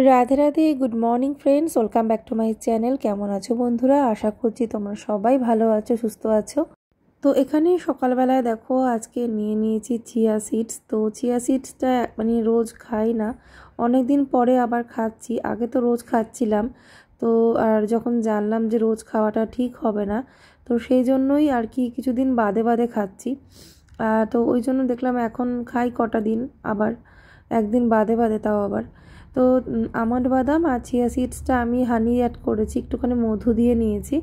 Radhe Radhe, good morning friends, welcome back to my channel. কেমন আছো বন্ধুরা? আশা করছি তোমরা সবাই ভালো আছো, সুস্থ আছো। তো এখানে সকালবেলায় দেখো আজকে নিয়ে নিয়েছি চিয়া সিডস। তো চিয়া সিডসটা মানে রোজ খাই না, অনেক দিন পরে আবার খাচ্ছি। আগে তো রোজ খাচ্ছিলাম, তো আর যখন জানলাম যে রোজ খাওয়াটা ঠিক হবে না, তো সেই জন্যই আর কি কিছুদিন বাদে বাদে খাচ্ছি। তো ওই জন্য দেখলাম এখন খাই কটা দিন, আবার একদিন বাদে বাদে, তাও আবার। তো আমন্ড বাদাম আর চিয়া সিডসটা আমি হানি অ্যাড করেছি, একটুখানি মধু দিয়ে নিয়েছি,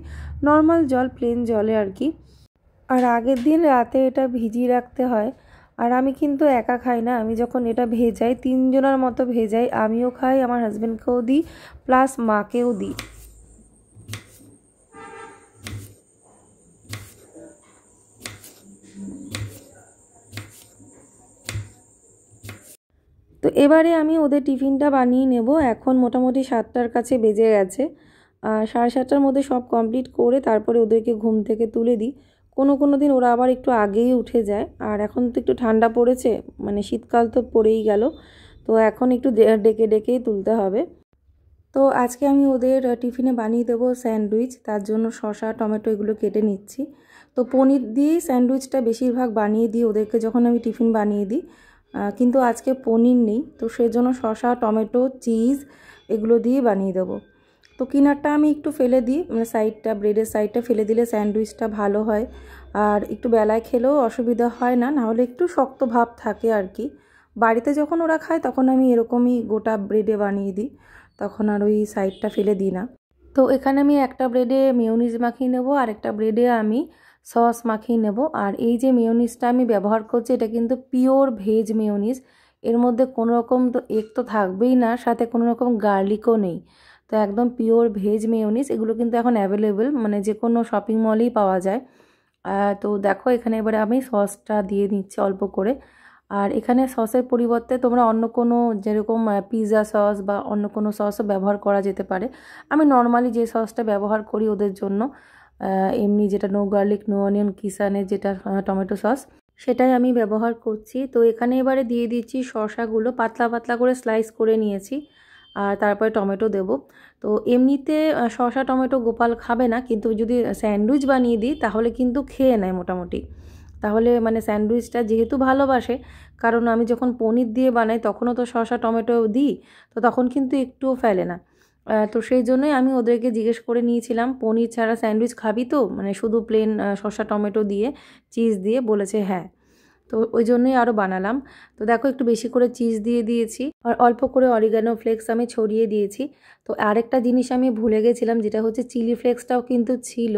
নর্মাল জল, প্লেন জলে আর কি। আর আগের দিন রাতে এটা ভিজিয়ে রাখতে হয়। আর আমি কিন্তু একা খাই না, আমি যখন এটা ভেজাই 3 জনের মতো ভেজাই, আমিও খাই, আমার হাজব্যান্ডকেও দিই, প্লাস মাকেও দিই। তো এবারে আমি ওদের টিফিনটা বানিয়ে নেব। এখন মোটামুটি 7টার কাছে বেজে গেছে। 7:30টার মধ্যে সব কমপ্লিট করে তারপরে ওদেরকে ঘুম থেকে তুলে দিই। কোনো দিন ওরা আবার একটু আগেই উঠে যায়। আর এখন তো একটু ঠান্ডা পড়েছে, মানে শীতকাল তো পড়েই গেল, তো এখন একটু ডেকে ডেকেই তুলতে হবে। তো আজকে আমি ওদের টিফিনে বানিয়ে দেবো স্যান্ডউইচ, তার জন্য শসা টমেটো এগুলো কেটে নিচ্ছি। তো পনির দিয়েই স্যান্ডউইচটা বেশিরভাগ বানিয়ে দিই ওদেরকে যখন আমি টিফিন বানিয়ে দিই, কিন্তু আজকে পনির নেই, তো সেজন্য শসা টমেটো চিজ এগুলো দিয়ে বানিয়ে দেবো। তো কিনারটা আমি একটু ফেলে দিই, মানে সাইডটা, ব্রেডের সাইডটা ফেলে দিলে স্যান্ডউইচটা ভালো হয়, আর একটু বেলায় খেলেও অসুবিধা হয় না, নাহলে একটু শক্ত ভাব থাকে আর কি। বাড়িতে যখন ওরা খায় তখন আমি এরকমই গোটা ব্রেডে বানিয়ে দিই, তখন আর ওই সাইডটা ফেলে দিই না। তো এখানে আমি একটা ব্রেডে মেয়োনিজ মাখিয়ে নেব, আর একটা ব্রেডে আমি সস মাখিয়ে নেব। আর এই যে মেয়োনিজটা আমি ব্যবহার করছি, এটা কিন্তু পিওর ভেজ মেয়োনিজ, এর মধ্যে কোনো রকম তো এগ তো থাকবেই না, সাথে কোনো রকম গার্লিকও নেই। তো একদম পিওর ভেজ মেয়োনিজ, এগুলো কিন্তু এখন অ্যাভেলেবেল, মানে যে কোনো শপিং মলেই পাওয়া যায়। তো দেখো এখানে এবারে আমি সসটা দিয়ে নিচ্ছি অল্প করে। আর এখানে সসের পরিবর্তে তোমরা অন্য কোনো, যেরকম পিৎজা সস বা অন্য কোনো সসও ব্যবহার করা যেতে পারে। আমি নর্মালি যে সসটা ব্যবহার করি ওদের জন্য, এমনি যেটা নো গার্লিক নো অনিয়ন কিষানের যেটা টমেটো সস, সেটাই আমি ব্যবহার করছি। তো এখানে এবারে দিয়ে দিচ্ছি শসাগুলো, পাতলা পাতলা করে স্লাইস করে নিয়েছি, আর তারপরে টমেটো দেব। তো এমনিতে শসা টমেটো গোপাল খাবে না, কিন্তু যদি স্যান্ডউইচ বানিয়ে দিই তাহলে কিন্তু খেয়ে নেয় মোটামুটি। তাহলে মানে স্যান্ডউইচটা যেহেতু ভালোবাসে, কারণ আমি যখন পনির দিয়ে বানাই তখনও তো শসা টমেটো দিই, তো তখন কিন্তু একটুও ফেলে না। তো সেই জন্যই আমি ওদেরকে জিজ্ঞেস করে নিয়েছিলাম, পনির ছাড়া স্যান্ডউইচ খাবি তো, মানে শুধু প্লেন শসা টমেটো দিয়ে চিজ দিয়ে, বলেছে হ্যাঁ। তো ওই জন্যই আরও বানালাম। তো দেখো একটু বেশি করে চিজ দিয়ে দিয়েছি, আর অল্প করে অরিগানো ফ্লেক্স আমি ছড়িয়ে দিয়েছি। তো আরেকটা জিনিস আমি ভুলে গেছিলাম, যেটা হচ্ছে চিলি ফ্লেক্সটাও কিন্তু ছিল,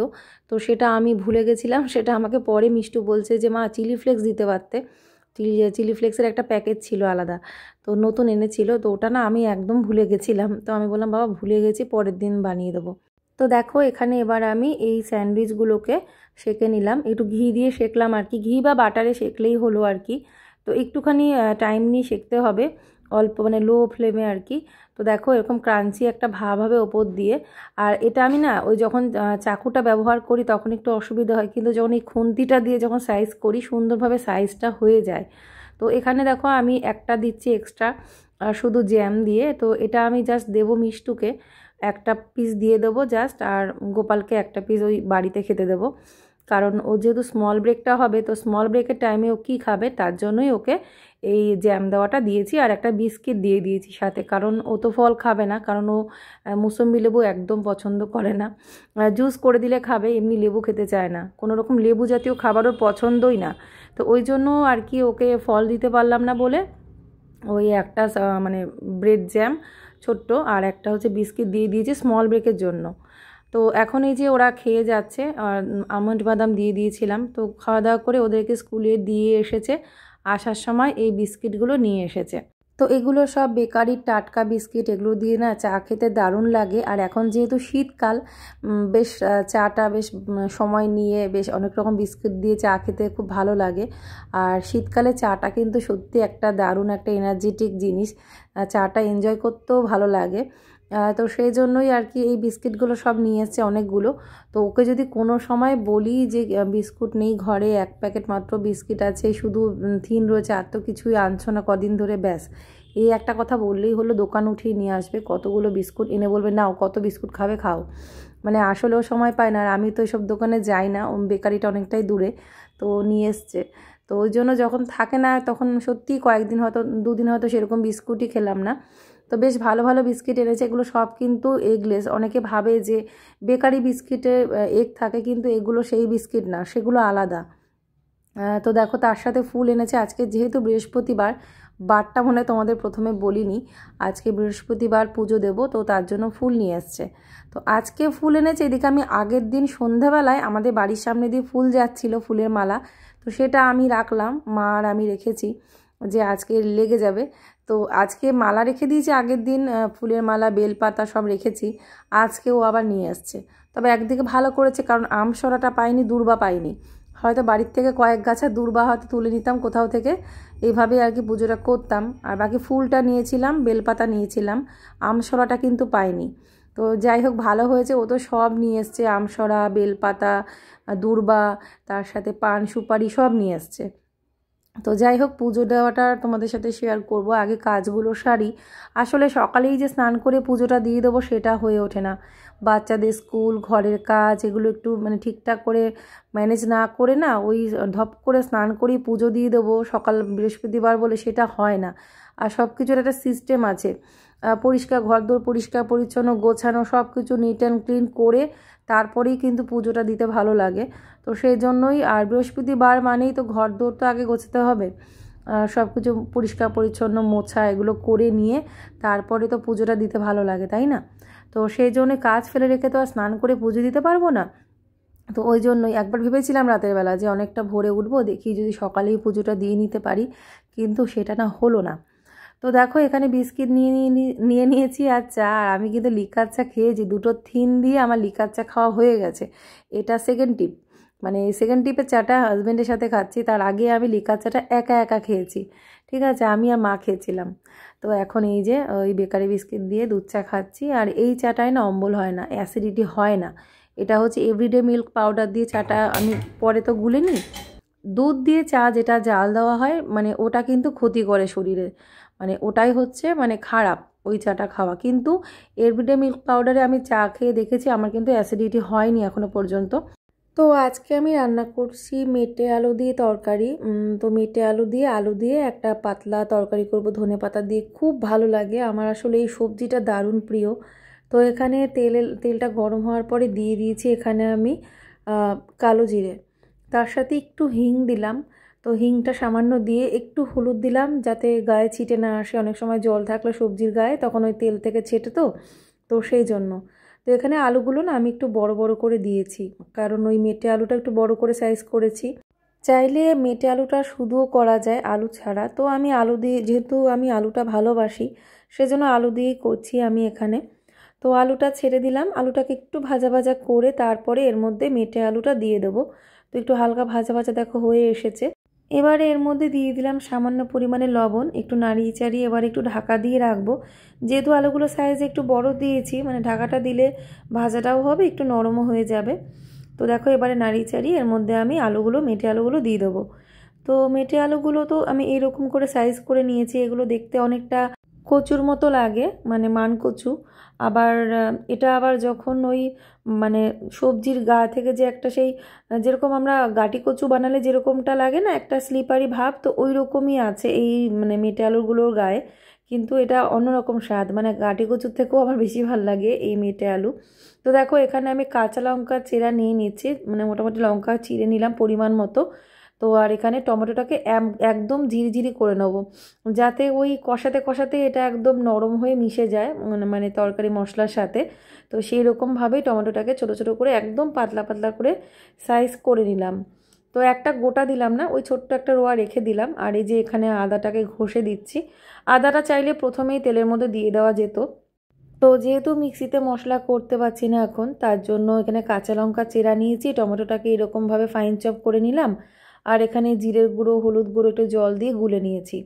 তো সেটা আমি ভুলে গেছিলাম। সেটা আমাকে পরে মিষ্টু বলছে যে মা চিলি ফ্লেক্স দিতে পারতে, চিলি ফ্লেক্সের একটা প্যাকেট ছিল আলাদা, তো নতুন এনেছিল, তো ওটা না আমি একদম ভুলে গেছিলাম। তো আমি বললাম বাবা ভুলে গেছি, পরের দিন বানিয়ে দেবো। তো দেখো এখানে এবার আমি এই স্যান্ডউইচগুলোকে সেঁকে নিলাম, একটু ঘি দিয়ে সেঁকলাম আর কি, ঘি বা বাটারে সেঁকলেই হলো আর কি। তো একটুখানি টাইম নিয়ে সেঁকতে হবে, অল্প মানে লো ফ্লেমে আর কি। তো দেখো এরকম ক্রাঞ্চি একটা ভাব হবে ওপর দিয়ে। আর এটা আমি না ওই যখন চাকুটা ব্যবহার করি তখন একটু অসুবিধা হয়, কিন্তু যখন এই খুন্তিটা দিয়ে যখন সাইজ করি সুন্দরভাবে সাইজটা হয়ে যায়। তো এখানে দেখো আমি একটা দিচ্ছি এক্সট্রা শুধু জ্যাম দিয়ে। তো এটা আমি জাস্ট দেবো মিষ্টুকে, একটা পিস দিয়ে দেবো জাস্ট, আর গোপালকে একটা পিস ওই বাড়িতে খেতে দেবো, কারণ ও যেহেতু স্মল ব্রেকটা হবে, তো স্মল ব্রেকের টাইমে ও কী খাবে, তার জন্যই ওকে এই জ্যাম দেওয়াটা দিয়েছি, আর একটা বিস্কিট দিয়ে দিয়েছি সাথে, কারণ ও তো ফল খাবে না, কারণ ও মুসম্বি লেবু একদম পছন্দ করে না। জুস করে দিলে খাবে, এমনি লেবু খেতে চায় না, কোনো রকম লেবু জাতীয় খাবার ওর পছন্দই না। তো ওই জন্য আর কি ওকে ফল দিতে পারলাম না বলে ওই একটা মানে ব্রেড জ্যাম ছোট্ট, আর একটা হচ্ছে বিস্কিট দিয়ে দিয়েছি স্মল ব্রেকের জন্য। তো এখন এই যে ওরা খেয়ে যাচ্ছে, আর আমন্ড বাদাম দিয়ে দিয়েছিলাম, তো খাওয়া দাওয়া করে ওদেরকে স্কুলে দিয়ে এসেছে, আসার সময় এই বিস্কিটগুলো নিয়ে এসেছে। তো এগুলো সব বেকারির টাটকা বিস্কিট, এগুলো দিয়ে না চা খেতে দারুণ লাগে। আর এখন যেহেতু শীতকাল, বেশ চাটা বেশ সময় নিয়ে বেশ অনেক রকম বিস্কিট দিয়ে চা খেতে খুব ভালো লাগে। আর শীতকালে চাটা কিন্তু সত্যি একটা দারুণ একটা এনার্জেটিক জিনিস, চাটা এনজয় করতেও ভালো লাগে। তো সেই জন্যই আর কি এই বিস্কিটগুলো সব নিয়ে এসছে অনেকগুলো। তো ওকে যদি কোনো সময় বলি যে বিস্কুট নেই ঘরে, 1 প্যাকেট মাত্র বিস্কিট আছে, শুধু থিন রয়েছে, আর তো কিছুই আনছো না কদিন ধরে, ব্যাস এই একটা কথা বললেই হলো দোকান উঠিয়ে নিয়ে আসবে, কতগুলো বিস্কুট এনে বলবে নাও কত বিস্কুট খাবে খাও। মানে আসলেও সময় পায় না, আর আমি তো এইসব দোকানে যাই না, বেকারিটা অনেকটাই দূরে, তো নিয়ে এসছে। তো ওই জন্য যখন থাকে না তখন সত্যিই কয়েকদিন হয়তো 2 দিন হয়তো সেরকম বিস্কুটই খেলাম না। তো বেশ ভালো ভালো বিস্কিট এনেছে, এগুলো সব কিন্তু এগলেস। অনেকে ভাবে যে বেকারি বিস্কিটে এগ থাকে, কিন্তু এগুলো সেই বিস্কিট না, সেগুলো আলাদা। তো দেখো তার সাথে ফুল এনেছে। আজকে যেহেতু বৃহস্পতিবার, বারটা মনে হয় তোমাদের প্রথমে বলিনি, আজকে বৃহস্পতিবার পুজো দেব, তো তার জন্য ফুল নিয়ে এসছে। তো আজকে ফুল এনেছে। এদিকে আমি আগের দিন সন্ধ্যাবেলায় আমাদের বাড়ির সামনে দিয়ে ফুল যাচ্ছিল, ফুলের মালা, তো সেটা আমি রাখলাম, মা আর আমি রেখেছি যে আজকে লেগে যাবে। তো আজকে মালা রেখে দিয়েছি, আগের দিন ফুলের মালা বেলপাতা সব রেখেছি, আজকে ও আবার নিয়ে আসছে। তবে একদিকে ভালো করেছে, কারণ আমসরাটা পাইনি, দূর্বা পাইনি, হয়তো বাড়ির থেকে কয়েক গাছা দূর্বা হয়তো তুলে নিতাম কোথাও থেকে, এইভাবেই আর কি পুজোটা করতাম। আর বাকি ফুলটা নিয়েছিলাম, বেলপাতা নিয়েছিলাম, আমসরাটা কিন্তু পাইনি। তো যাই হোক ভালো হয়েছে, ও তো সব নিয়ে এসছে, আমসরা, বেলপাতা, দূর্বা, তার সাথে পান সুপারি সব নিয়ে এসছে। তো যাই হোক পুজো দেওয়াটা তোমাদের সাথে শেয়ার করব, আগে কাজগুলো সারি। আসলে সকালেই যে স্নান করে পুজোটা দিয়ে দেবো সেটা হয়ে ওঠে না, বাচ্চাদের স্কুল, ঘরের কাজ, এগুলো একটু মানে ঠিকঠাক করে ম্যানেজ না করে না, ওই ধপ করে স্নান করেই পুজো দিয়ে দেবো সকাল বৃহস্পতিবার বলে, সেটা হয় না। আর সব কিছুর একটা সিস্টেম আছে, পরিষ্কার ঘরদোর পরিষ্কার পরিচ্ছন্ন গোছানো, সব কিছু নিট অ্যান্ড ক্লিন করে তারপরেই কিন্তু পুজোটা দিতে ভালো লাগে। তো সেই জন্যই, আর বৃহস্পতিবার মানেই তো ঘরদোর তো আগে গোছাতে হবে, সব কিছু পরিষ্কার পরিচ্ছন্ন মোছা এগুলো করে নিয়ে তারপরে তো পুজোটা দিতে ভালো লাগে, তাই না? তো সেই জন্যই কাজ ফেলে রেখে তো আর স্নান করে পুজো দিতে পারবো না। তো ওই জন্যই একবার ভেবেছিলাম রাতের বেলা যে অনেকটা ভোরে উঠবো, দেখি যদি সকালেই পুজোটা দিয়ে নিতে পারি, কিন্তু সেটা না হলো না। তো দেখো এখানে বিস্কিট নিয়ে নিয়েছি আর চা, আর আমি কিন্তু লিকার চা খেয়েছি, 2টো থিন দিয়ে আমার লিকার চা খাওয়া হয়ে গেছে। এটা সেকেন্ড টিপ, মানে সেকেন্ড টিপের চাটা হাজব্যান্ডের সাথে খাচ্ছি, তার আগে আমি লিকার চাটা একা একা খেয়েছি, ঠিক আছে, আমি আর মা খেয়েছিলাম। তো এখন এই যে ওই বেকারি বিস্কিট দিয়ে দুধ চা খাচ্ছি, আর এই চাটায় না অম্বল হয় না, অ্যাসিডিটি হয় না। এটা হচ্ছে এভরিডে মিল্ক পাউডার দিয়ে চাটা আমি পরে তো গুলে নিই। দুধ দিয়ে চা যেটা জাল দেওয়া হয় মানে ওটা কিন্তু ক্ষতি করে শরীরে, মানে ওটাই হচ্ছে মানে খারাপ ওই চাটা খাওয়া। কিন্তু এভরিডে মিল্ক পাউডারে আমি চা খেয়ে দেখেছি, আমার কিন্তু অ্যাসিডিটি হয়নি এখনো পর্যন্ত। তো আজকে আমি রান্না করছি মেটে আলু দিয়ে তরকারি। তো মেটে আলু দিয়ে একটা পাতলা তরকারি করব ধনেপাতা দিয়ে, খুব ভালো লাগে আমার, আসলে এই সবজিটা দারুণ প্রিয়। তো এখানে তেলটা গরম হওয়ার পরে দিয়ে দিয়েছি এখানে আমি কালো জিরে, তার সাথে একটু হিং দিলাম। তো হিংটা সামান্য দিয়ে একটু হলুদ দিলাম যাতে গায়ে ছিটে না আসে, অনেক সময় জল থাকলে সবজির গায়ে তখন ওই তেল থেকে ছেটে, তো সেই জন্য। তো এখানে আলুগুলো না আমি একটু বড় বড় করে দিয়েছি, কারণ ওই মেটে আলুটা একটু বড় করে সাইজ করেছি। চাইলে মেটে আলুটা শুধুও করা যায় আলু ছাড়া, তো আমি আলু দিয়ে, যেহেতু আমি আলুটা ভালোবাসি সেজন্য আলু দিয়েই করছি আমি এখানে। তো আলুটা ছেড়ে দিলাম, আলুটাকে একটু ভাজা ভাজা করে তারপরে এর মধ্যে মেটে আলুটা দিয়ে দেবো। তো একটু হালকা ভাজা ভাজা দেখো হয়ে এসেছে। এবারে এর মধ্যে দিয়ে দিলাম সামান্য পরিমাণে লবণ, একটু নাড়িয়ে চাড়িয়ে এবার একটু ঢাকা দিয়ে রাখবো। যেহেতু আলুগুলো সাইজে একটু বড় দিয়েছি, মানে ঢাকাটা দিলে ভাজাটাও হবে, একটু নরমও হয়ে যাবে। তো দেখো এবারে নাড়িয়ে চাড়িয়ে এর মধ্যে আমি মেটে আলুগুলো দিয়ে দেবো। তো মেটে আলুগুলো তো আমি এরকম করে সাইজ করে নিয়েছি, এগুলো দেখতে অনেকটা কচুর মতো লাগে, মানে মান কচু। আবার এটা আবার যখন ওই মানে সবজির গা থেকে যে একটা সেই যেরকম আমরা গাটি কচু বানালে যেরকমটা লাগে না একটা স্লিপারি ভাব, তো ওই রকমই আছে এই মানে মেটে আলুগুলোর গায়ে, কিন্তু এটা অন্যরকম স্বাদ, মানে গাটি কচুর থেকেও আমার বেশি ভালো লাগে এই মেটে আলু। তো দেখো এখানে আমি কাঁচা লঙ্কা চেরা নিয়ে নিচ্ছি, মানে মোটামুটি লঙ্কা চিড়ে নিলাম পরিমাণ মতো। তো আর এখানে টমেটোটাকে একদম ঝিরিঝিরি করে নেবো, যাতে ওই কষাতে কষাতে এটা একদম নরম হয়ে মিশে যায় মানে তরকারি মশলার সাথে। তো সেই রকমভাবেই টমেটোটাকে ছোটো ছোটো করে একদম পাতলা পাতলা করে সাইজ করে নিলাম। তো একটা গোটা দিলাম না, ওই ছোট্ট একটা রোয়া রেখে দিলাম। আর এই যে এখানে আদাটাকে ঘষে দিচ্ছি, আদাটা চাইলে প্রথমেই তেলের মধ্যে দিয়ে দেওয়া যেত, তো যেহেতু মিক্সিতে মশলা করতে পারছি না এখন, তার জন্য এখানে কাঁচা লঙ্কা চেরা নিয়েছি, টমেটোটাকে এরকমভাবে ফাইন চপ করে নিলাম। আর এখানে জিরের গুঁড়ো, হলুদ গুঁড়ো একটু জল দিয়ে গুলে নিয়েছি।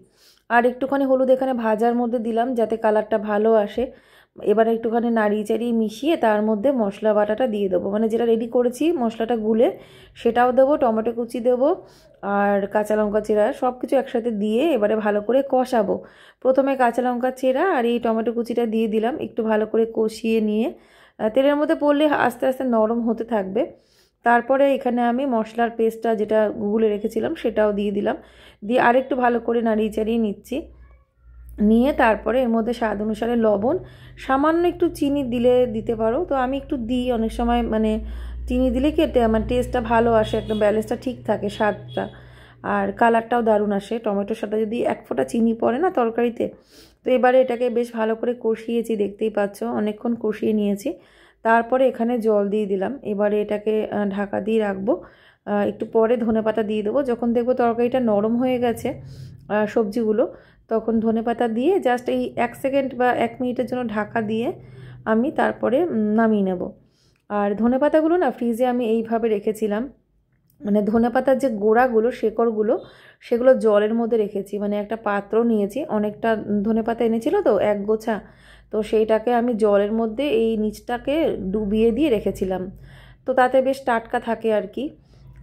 আর একটুখানি হলুদ এখানে ভাজার মধ্যে দিলাম যাতে কালারটা ভালো আসে, এবার একটুখানি নাড়িয়ে চাড়িয়ে মিশিয়ে তার মধ্যে মশলা বাটাটা দিয়ে দেবো, মানে যেটা রেডি করেছি মশলাটা গুলে সেটাও দেবো, টমেটো কুচি দেবো আর কাঁচা লঙ্কা চেরা সব কিছু একসাথে দিয়ে এবারে ভালো করে কষাবো। প্রথমে কাঁচা লঙ্কা চেরা আর এই টমেটো কুচিটা দিয়ে দিলাম, একটু ভালো করে কষিয়ে নিয়ে তেলের মধ্যে পড়লে আস্তে আস্তে নরম হতে থাকবে। তারপরে এখানে আমি মশলার পেস্টটা যেটা গুলে রেখেছিলাম সেটাও দিয়ে দিলাম, দিয়ে আরেকটু ভালো করে নাড়িয়ে চাড়িয়ে নিচ্ছি। নিয়ে তারপরে এর মধ্যে স্বাদ অনুসারে লবণ, সামান্য একটু চিনি দিলে দিতে পারো, তো আমি একটু দিই অনেক সময়, মানে চিনি দিলে কি আমার টেস্টটা ভালো আসে, একটা ব্যালেন্সটা ঠিক থাকে স্বাদটা, আর কালারটাও দারুণ আসে টমেটোর সাথে যদি এক ফোঁটা চিনি পড়ে না তরকারিতে। তো এবারে এটাকে বেশ ভালো করে কষিয়েছি, দেখতেই পাচ্ছ অনেকক্ষণ কষিয়ে নিয়েছি। তারপরে এখানে জল দিয়ে দিলাম, এবারে এটাকে ঢাকা দিয়ে রাখবো। একটু পরে ধনেপাতা দিয়ে দেবো, যখন দেখবো তরকারিটা নরম হয়ে গেছে সবজিগুলো, তখন ধনেপাতা দিয়ে জাস্ট এই 1 সেকেন্ড বা 1 মিনিটের জন্য ঢাকা দিয়ে আমি তারপরে নামিয়ে নেব। আর ধনেপাতাগুলো না ফ্রিজে আমি এইভাবে রেখেছিলাম, মানে ধনেপাতার যে গোড়াগুলো শেকড়গুলো সেগুলো জলের মধ্যে রেখেছি, মানে একটা পাত্র নিয়েছি, অনেকটা ধনেপাতা এনেছিল তো 1 গোছা, তো সেইটাকে আমি জলের মধ্যে এই নিচটাকে ডুবিয়ে দিয়ে রেখেছিলাম, তো তাতে বেশ টাটকা থাকে আর কি।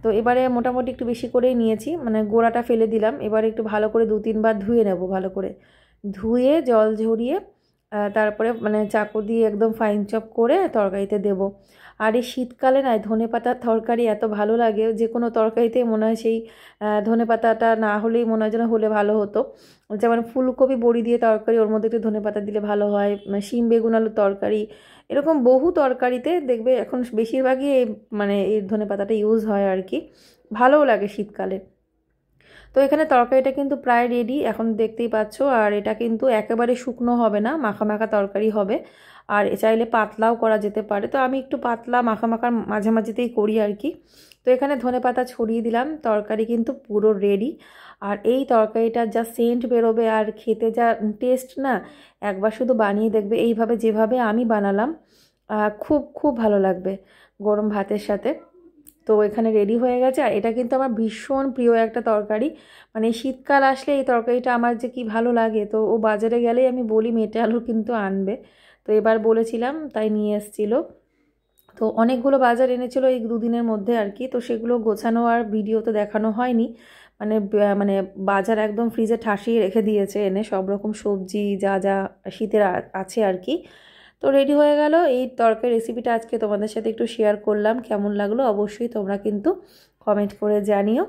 তো এবারে মোটামুটি একটু বেশি করেই নিয়েছি, মানে গোড়াটা ফেলে দিলাম, এবারে একটু ভালো করে 2-3 বার ধুয়ে নেব, ভালো করে ধুয়ে জল ঝরিয়ে তারপরে মানে চাকু দিয়ে একদম ফাইন চপ করে তরকারিতে দেব। আর এই শীতকালে না ধনেপাতার তরকারি এত ভালো লাগে, যে কোনো তরকারিতেই মনে হয় সেই ধনেপাতাটা না হলেই মনে হয় যেন হলে ভালো হতো। যেমন ফুলকপি বড়ি দিয়ে তরকারি, ওর মধ্যে একটু ধনেপাতা দিলে ভালো হয়, শিম বেগুন আলুর তরকারি, এরকম বহু তরকারিতে দেখবে এখন বেশিরভাগই মানে এই ধনেপাতাটা ইউজ হয় আর কি, ভালোও লাগে শীতকালে। তো এখানে তরকারিটা কিন্তু প্রায় রেডি, এখন দেখতেই পাচ্ছ। আর এটা কিন্তু একেবারে শুকনো হবে না, মাখা মাখা তরকারি হবে, আর চাইলে পাতলাও করা যেতে পারে, তো আমি একটু পাতলা মাখা মাখার মাঝামাঝিতেই করি আর কি। তো এখানে ধনেপাতা ছড়িয়ে দিলাম, তরকারি কিন্তু পুরো রেডি। আর এই তরকারিটা যা সেন্ট বেরোবে আর খেতে যা টেস্ট না, একবার শুধু বানিয়ে দেখবে এইভাবে যেভাবে আমি বানালাম, খুব খুব ভালো লাগবে গরম ভাতের সাথে। তো এখানে রেডি হয়ে গেছে, আর এটা কিন্তু আমার ভীষণ প্রিয় একটা তরকারি, মানে শীতকাল আসলে এই তরকারিটা আমার যে কি ভালো লাগে। তো ও বাজারে গেলেই আমি বলি মেটে আলু কিন্তু আনবে, তো এবার বলেছিলাম তাই নিয়ে এসেছিলো। তো অনেকগুলো বাজার এনেছিল এই 2 দিনের মধ্যে আর কি, তো সেগুলো গোছানো আর ভিডিও তো দেখানো হয়নি, মানে মানে বাজার একদম ফ্রিজে ঠাসিয়ে রেখে দিয়েছে এনে, সব রকম সবজি যা যা শীতের আছে আর কি। তো রেডি হয়ে গেল এই তরকারি রেসিপিটা, আজকে তোমাদের সাথে একটু শেয়ার করলাম, কেমন লাগলো অবশ্যই তোমরা কিন্তু কমেন্ট করে জানিও।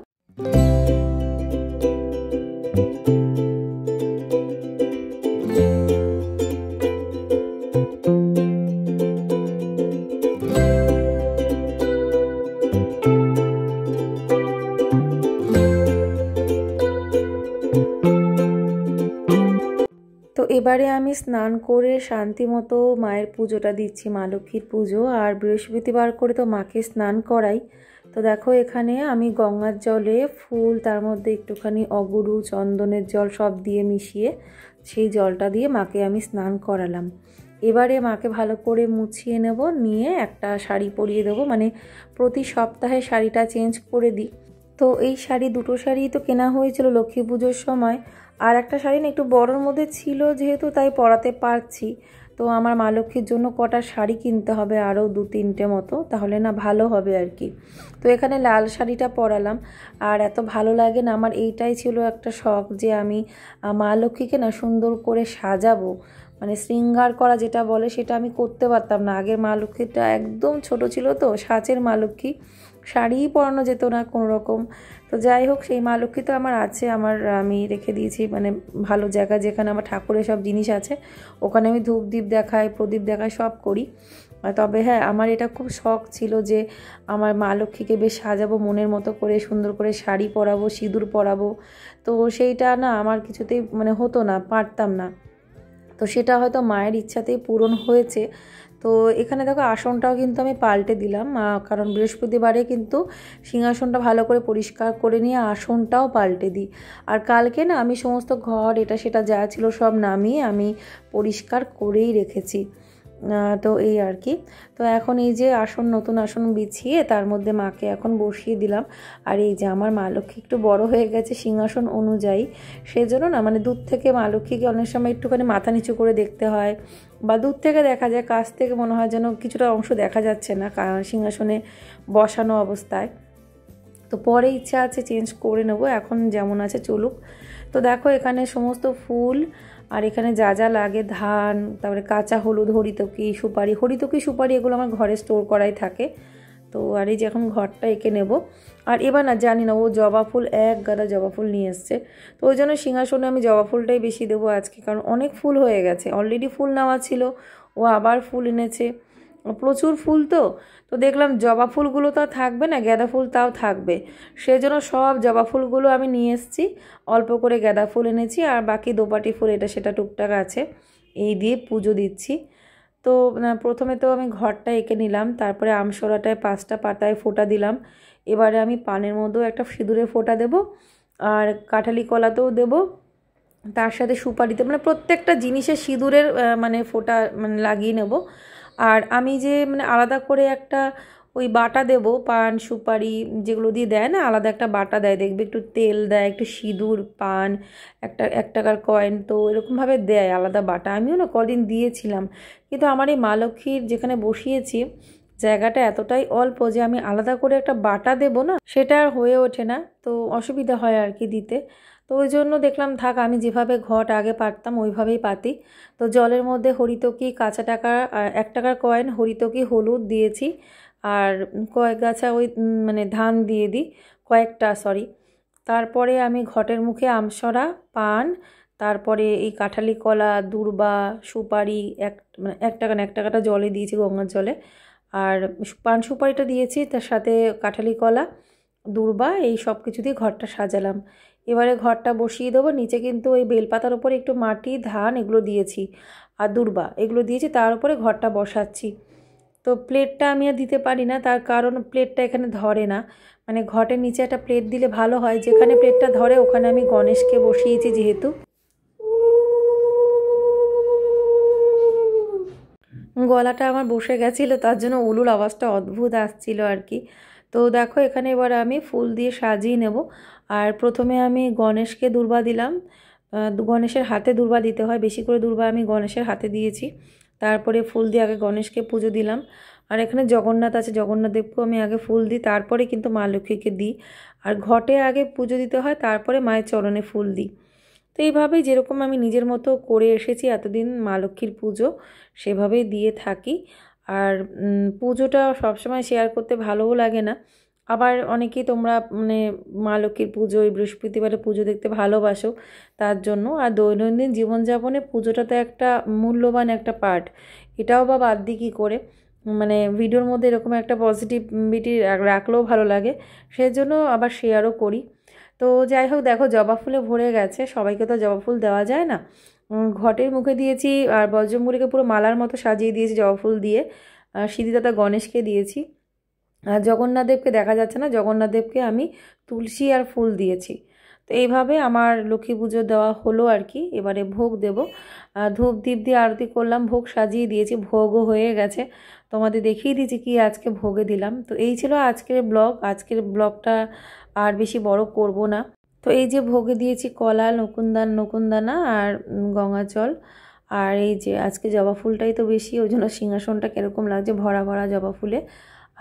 তো এবারে আমি স্নান করে শান্তি মতো মায়ের পুজোটা দিচ্ছি, মা লক্ষ্মীর পুজো, আর বৃহস্পতিবার করে তো মাকে স্নান করাই। তো দেখো এখানে আমি গঙ্গার জলে ফুল, তার মধ্যে একটুখানি অগুরু, চন্দনের জল সব দিয়ে মিশিয়ে সেই জলটা দিয়ে মাকে আমি স্নান করালাম। এবারে মাকে ভালো করে মুছিয়ে নেব, নিয়ে একটা শাড়ি পরিয়ে দেবো, মানে প্রতি সপ্তাহে শাড়িটা চেঞ্জ করে দিই। তো এই শাড়ি, 2টো শাড়ি তো কেনা হয়েছিল লক্ষ্মী পুজোর সময়, আর একটা শাড়ি না একটু বড়োর মধ্যে ছিল যেহেতু, তাই পরাতে পারছি। তো আমার মা লক্ষ্মীর জন্য কটা শাড়ি কিনতে হবে, আরও 2-3টে মতো, তাহলে না ভালো হবে আর কি। তো এখানে লাল শাড়িটা পরালাম, আর এত ভালো লাগে না, আমার এইটাই ছিল একটা শখ যে আমি মা লক্ষ্মীকে না সুন্দর করে সাজাবো, মানে শৃঙ্গার করা যেটা বলে সেটা আমি করতে পারতাম না। আগের মা লক্ষ্মীটা একদম ছোট ছিল তো, সাঁচের মা লক্ষ্মী, শাড়িই পরানো যেত না কোনো রকম। তো যাই হোক, সেই মা লক্ষ্মী তো আমার আছে, আমি রেখে দিয়েছি মানে ভালো জায়গা, যেখানে আমার ঠাকুরের সব জিনিস আছে ওখানে আমি ধূপ দ্বীপ দেখাই, প্রদীপ দেখাই, সব করি। তবে হ্যাঁ, আমার এটা খুব শখ ছিল যে আমার মা লক্ষ্মীকে বেশ সাজাবো মনের মতো করে, সুন্দর করে শাড়ি পরাবো, সিঁদুর পরাবো। তো সেইটা না আমার কিছুতেই মানে হতো না, পারতাম না। তো সেটা হয়তো মায়ের ইচ্ছাতেই পূরণ হয়েছে। তো এখানে দেখো আসনটাও কিন্তু আমি পাল্টে দিলাম, কারণ বৃহস্পতিবারে কিন্তু সিংহাসনটা ভালো করে পরিষ্কার করে নিয়ে আসনটাও পাল্টে দিই। আর কালকে না আমি সমস্ত ঘর এটা সেটা যা ছিল সব নামিয়ে আমি পরিষ্কার করেই রেখেছি। তো এই আর কি। তো এখন এই যে আসন, নতুন আসন বিছিয়ে তার মধ্যে মাকে এখন বসিয়ে দিলাম। আর এই যে আমার মা লক্ষ্মী একটু বড় হয়ে গেছে সিংহাসন অনুযায়ী, সেজন্য না মানে দূর থেকে মা লক্ষ্মীকে অনেক সময় একটুখানি মাথা নিচু করে দেখতে হয়, বা দূর থেকে দেখা যায়, কাছ থেকে মনে হয় যেন কিছুটা অংশ দেখা যাচ্ছে না সিংহাসনে বসানো অবস্থায়। তো পরে ইচ্ছা আছে চেঞ্জ করে নেব, এখন যেমন আছে চলুক। তো দেখো এখানে সমস্ত ফুল আর এখানে যা যা লাগে, ধান, তারপরে কাঁচা হলুদ, হরিতকি, সুপারি এগুলো আমার ঘরে স্টোর করাই থাকে। তো আর এই যে এখন ঘরটা এঁকে নেব। আর এবার না জানি না ও জবা ফুল, এক গাদা জবা ফুল নিয়ে এসছে, তো ওই জন্য সিংহাসনে আমি জবা ফুলটাই বেশি দেবো আজকে, কারণ অনেক ফুল হয়ে গেছে, অলরেডি ফুল নেওয়া ছিল, ও আবার ফুল এনেছে, প্রচুর ফুল। তো তো দেখলাম জবা ফুলগুলো তো থাকবে না, গাঁদা ফুল তাও থাকবে, সেজন্য সব জবা ফুলগুলো আমি নিয়ে এসেছি, অল্প করে গাঁদা ফুল এনেছি, আর বাকি দোপাটি ফুল এটা সেটা টুকটাক আছে, এই দিয়ে পুজো দিচ্ছি। তো প্রথমে তো আমি ঘরটা এঁকে নিলাম, তারপরে আমসরাটায় 5টা পাতায় ফোঁটা দিলাম। এবারে আমি পানের মধ্যেও একটা সিঁদুরের ফোঁটা দেব, আর কাঁঠালি কলাতেও দেব, তার সাথে সুপারিতে, মানে প্রত্যেকটা জিনিসে সিঁদুরের মানে ফোঁটা মানে লাগিয়ে নেব। আর আমি যে মানে আলাদা করে একটা ওই বাটা দেব, পান সুপারি যেগুলো দিয়ে দেয় না, আলাদা একটা বাটা দেয়, দেখবে একটু তেল দেয়, একটু সিঁদুর, পান, একটা 1 টাকার কয়েন, তো এরকমভাবে দেয় আলাদা বাটা। আমিও না কদিন দিয়েছিলাম, কিন্তু আমার এই মা লক্ষ্মীর যেখানে বসিয়েছি জায়গাটা এতটাই অল্প যে আমি আলাদা করে একটা বাটা দেব না, সেটা আর হয়ে ওঠে না, তো অসুবিধা হয় আর কি দিতে। তো ওই জন্য দেখলাম থাক, আমি যেভাবে ঘট আগে পারতাম ওইভাবেই পাতি। তো জলের মধ্যে হরিতকি, কাঁচা টাকা, 1 টাকার কয়েন, হরিতকি, হলুদ দিয়েছি, আর কয়েক গাছা ওই মানে ধান দিয়ে দিই, কয়েকটা সরি। তারপরে আমি ঘটের মুখে আমসরা, পান, তারপরে এই কাঁঠালি কলা, দূর্বা, সুপারি, মানে 1 টাকা না, 1 টাকাটা জলে দিয়েছি, গঙ্গার জলে, আর পান সুপারিটা দিয়েছি, তার সাথে কাঁঠালি কলা, দূর্বা, এই সব কিছু দিয়ে ঘরটা সাজালাম। এবারে ঘরটা বসিয়ে দেবো, নিচে কিন্তু ওই বেলপাতার উপরে একটু মাটি, ধান এগুলো দিয়েছি, আর দূর্বা এগুলো দিয়েছি, তার উপরে ঘরটা বসাচ্ছি। তো প্লেটটা আমি আর দিতে পারি না, তার কারণ প্লেটটা এখানে ধরে না, মানে ঘটের নিচে একটা প্লেট দিলে ভালো হয়, যেখানে প্লেটটা ধরে ওখানে আমি গণেশকে বসিয়েছি যেহেতু। গলাটা আমার বসে গেছিলো, তার জন্য উলুর আওয়াজটা অদ্ভুত আসছিল আর কি। তো দেখো এখানে এবার আমি ফুল দিয়ে সাজিয়ে নেব। আর প্রথমে আমি গণেশকে দূর্বা দিলাম, গণেশের হাতে দূর্বা দিতে হয়, বেশি করে দূর্বা আমি গণেশের হাতে দিয়েছি। তারপরে ফুল দিয়ে আগে গণেশকে পুজো দিলাম। আর এখানে জগন্নাথ আছে, জগন্নাথ দেবকেও আমি আগে ফুল দিই, তারপরে কিন্তু মা লক্ষ্মীকে দিই। আর ঘটে আগে পুজো দিতে হয়, তারপরে মায়ের চরণে ফুল দিই। তো এইভাবেই যেরকম আমি নিজের মতো করে এসেছি এতদিন মা লক্ষ্মীর পুজো, সেভাবেই দিয়ে থাকি। আর পুজোটা সবসময় শেয়ার করতে ভালোও লাগে না, আবার অনেকেই তোমরা মানে মা লক্ষ্মীর পুজো এই বৃহস্পতিবারে পুজো দেখতে ভালোবাসো, তার জন্য। আর দৈনন্দিন জীবনযাপনে পুজোটা তো একটা মূল্যবান একটা পার্ট, এটাও বা বাদ দিই কী করে, মানে ভিডিওর মধ্যে এরকম একটা পজিটিভিটি রাখলেও ভালো লাগে, সেজন্য আবার শেয়ারও করি। তো যাই হোক, দেখো জবা ফুলে ভরে গেছে, সবাইকে তো জবা ফুল দেওয়া যায় না, ঘটের মুখে দিয়েছি, আর বজ্রমুড়িকে পুরো মালার মতো সাজিয়ে দিয়েছি জবা ফুল দিয়ে, সিদ্ধিদাতা গণেশকে দিয়েছি, আর জগন্নাথদেবকে দেখা যাচ্ছে না, জগন্নাথদেবকে আমি তুলসী আর ফুল দিয়েছি। তো এইভাবে আমার লক্ষ্মী পুজো দেওয়া হলো আর কি। এবারে ভোগ দেব, ধূপ দীপ দিয়ে আরতি করলাম, ভোগ সাজিয়ে দিয়েছি, ভোগও হয়ে গেছে, তোমাদের দেখিয়ে দিয়েছি কি আজকে ভোগে দিলাম। তো এই ছিল আজকের ব্লগ, আজকের ব্লগটা আর বেশি বড় করব না। তো এই যে ভোগে দিয়েছি কলা, নকুনদানা আর গঙ্গা জল, আর এই যে আজকে জবা ফুলটাই তো বেশি, ওই জন্য সিংহাসনটা কীরকম লাগছে ভরা ভরা জবা ফুলে।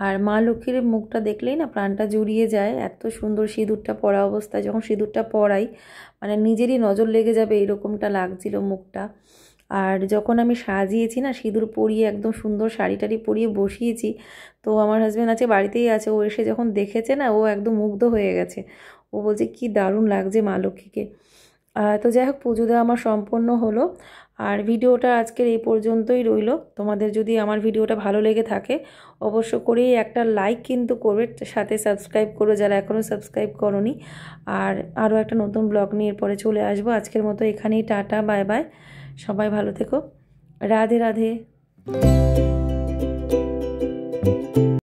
আর মা লক্ষ্মীর মুখটা দেখলেই না প্রাণটা জুড়িয়ে যায়, এত সুন্দর সিঁদুরটা পরা অবস্থায়, যখন সিঁদুরটা পরাই মানে নিজেরই নজর লেগে যাবে এরকমটা লাগছিল মুখটা। আর যখন আমি সাজিয়েছি না, সিঁদুর পরিয়ে একদম সুন্দর শাড়ি টাড়ি পরিয়ে বসিয়েছি, তো আমার হাজব্যান্ড আছে বাড়িতেই আছে, ও এসে যখন দেখেছে না, ও একদম মুগ্ধ হয়ে গেছে, ও বলছে কি দারুণ লাগছে মা লক্ষ্মীকে। তো যাই হোক, পুজো দেওয়া আমার সম্পন্ন হলো। আর ভিডিওটা আজকের এই পর্যন্তই রইল। তোমাদের যদি আমার ভিডিওটা ভালো লেগে থাকে অবশ্য করেই একটা লাইক কিন্তু করবে, সাথে সাবস্ক্রাইব করো যারা এখনও সাবস্ক্রাইব করোনি। আর আরও একটা নতুন ব্লগ নিয়ে এরপরে চলে আসবো। আজকের মতো এখানেই টাটা, বাই বাই, সবাই ভালো থেকো, রাধে রাধে।